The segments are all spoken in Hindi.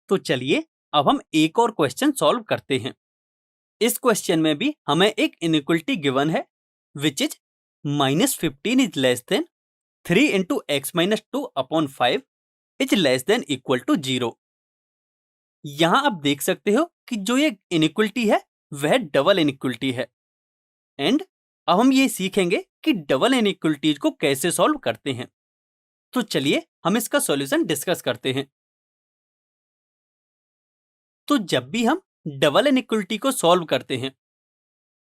तो चलिए अब हम एक और क्वेश्चन सॉल्व करते हैं। इस क्वेश्चन में भी हमें एक इनइक्वलिटी गिवन है which is -15 is less than 3 into x minus 2 upon 5 is less than equal to 0। यहां आप देख सकते हो कि जो ये इनइक्वलिटी है वह डबल इनइक्वलिटी है। एंड अब हम ये सीखेंगे कि डबल इनइक्वलिटीज को कैसे सॉल्व करते हैं। तो चलिए हम इसका सॉल्यूशन डिस्कस करते हैं। तो जब भी हम डबल इनइक्वलिटी को सॉल्व करते हैं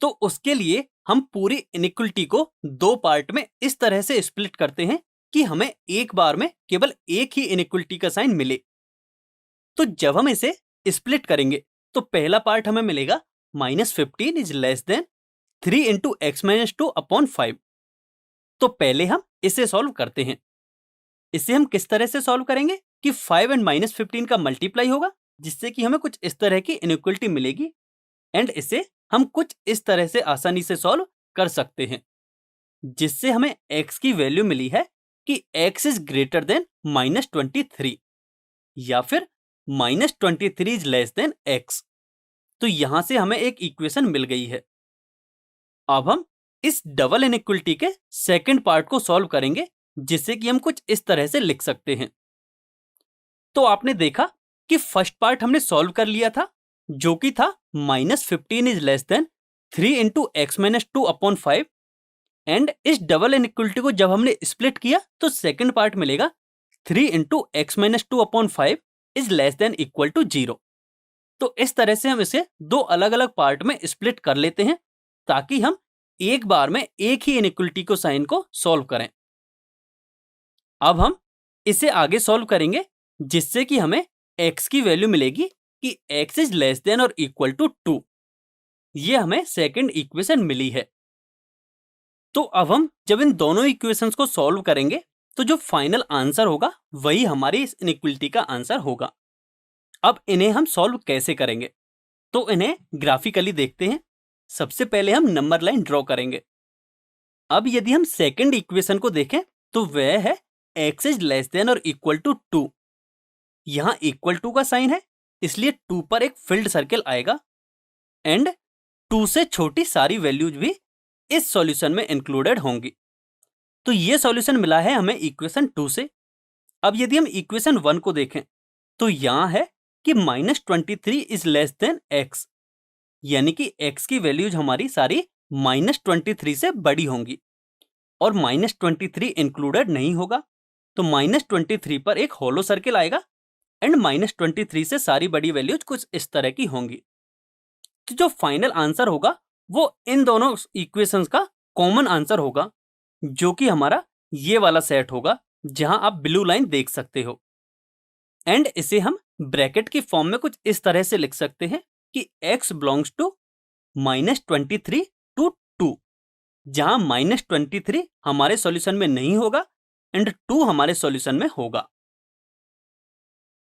तो उसके लिए हम पूरी इनइक्वलिटी को दो पार्ट में इस तरह से स्प्लिट करते हैं कि हमें एक बार में केवल एक ही इनइक्वलिटी का साइन मिले। तो जब हम इसे स्प्लिट करेंगे तो पहला पार्ट हमें मिलेगा -15 is less than 3 into x minus 2 upon 5। तो पहले हम इसे सॉल्व करते हैं। इसे हम किस तरह से सॉल्व करेंगे कि 5 एंड -15 का मल्टीप्लाई होगा जिससे कि हमें कुछ इस तरह की इनइक्वलिटी मिलेगी। एंड इसे हम कुछ इस तरह से आसानी से सॉल्व कर सकते हैं जिससे हमें x की वैल्यू मिली है कि x इज ग्रेटर देन -23 या फिर -23 इज लेस देन x। तो यहां से हमें एक इक्वेशन मिल गई है। अब हम इस डबल इनइक्वलिटी के सेकंड पार्ट को सॉल्व करेंगे जिससे कि हम कुछ इस तरह से लिख सकते हैं। तो आपने देखा कि फर्स्ट पार्ट हमने सॉल्व कर लिया था जो कि था -15 is less than 3 into x minus 2 upon 5। And इस डबल इनइक्वलिटी को जब हमने स्प्लिट किया तो सेकंड पार्ट मिलेगा 3 into x minus 2 upon 5 is less than equal to 0। तो इस तरह से हम इसे दो अलग अलग पार्ट में स्प्लिट कर लेते हैं ताकि हम एक बार में एक ही इनइक्वलिटी को साइन को सॉल्व करें। अब हम इसे आगे सॉल्व करेंगे जिससे कि हमें x की वैल्यू मिलेगी कि x इज लेस देन और इक्वल टू 2। ये हमें सेकंड इक्वेशन मिली है। तो अब हम जब इन दोनों इक्वेशंस को सॉल्व करेंगे तो जो फाइनल आंसर होगा वही हमारी इस इनइक्वलिटी का आंसर होगा। अब इन्हें हम सॉल्व कैसे करेंगे तो इन्हें ग्राफिकली देखते हैं। सबसे पहले हम नंबर लाइन ड्रॉ करेंगे। अब यदि हम सेकंड इक्वेशन को देखें तो वह है x इज लेस देन और इक्वल टू 2। यहां इक्वल टू का साइन है इसलिए 2 पर एक फिल्ड सर्कल आएगा एंड 2 से छोटी सारी वैल्यूज भी इस सॉल्यूशन में इंक्लूडेड होंगी। तो ये सॉल्यूशन मिला है हमें इक्वेशन 2 से। अब यदि हम इक्वेशन 1 को देखें तो यहां है कि -23 इज लेस देन x, यानी कि x की वैल्यूज हमारी सारी -23 से बड़ी होंगी और -23 इंक्लूडेड नहीं होगा। तो -23 पर एक होलो सर्कल आएगा एंड -23 से सारी बड़ी वैल्यूज कुछ इस तरह की होंगी। तो जो फाइनल आंसर होगा वो इन दोनों इक्वेशंस का कॉमन आंसर होगा जो कि हमारा ये वाला सेट होगा जहां आप ब्लू लाइन देख सकते हो। एंड इसे हम ब्रैकेट की फॉर्म में कुछ इस तरह से लिख सकते हैं कि x बिलोंग्स टू -23 टू 2, जहां -23 हमारे सॉल्यूशन में नहीं होगा एंड 2 हमारे सॉल्यूशन में होगा।